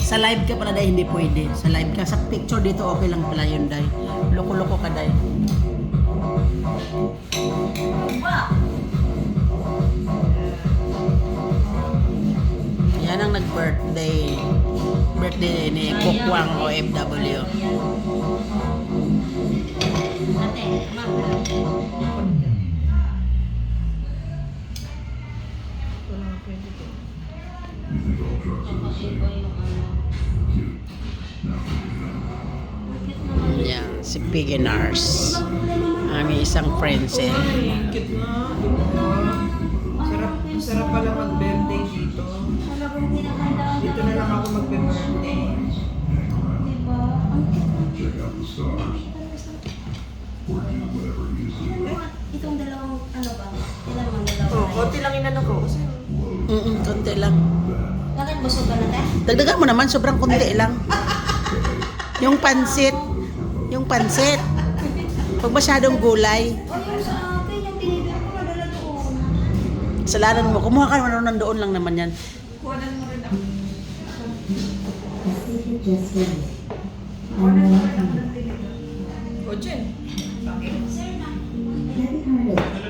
Sa live ka pala, Day, hindi pwede. Sa live ka. Sa picture dito, okay lang pala yun, Day. Loko-loko ka, Day. Yan ang nag-birthday. Birthday ni Kukwang OFW. Ate, Yan, si Piggy Nars. Aming isang friends eh. Cute na, di ba? Sarap pala mag-birthday dito. talagang pinakanda. Dito na lang ako mag-birthday. Diba? Ang Check out the stars. Or do whatever you see. itong dalawang ano ba? Ilan mang dalawa? Oh, konti lang inano ko. Kasi Konti lang. Bakit busog ka na, te? Dagdagan mo naman, sobrang konti lang. Yung pansit. Yung pansit. Pag masyadong gulay, O yung sa akin, yung tinibig ko nadala doon. salanan mo. Kumuha ka naman nandoon lang naman yan. kuhanan mo rin ako. O, Jen. Sir na.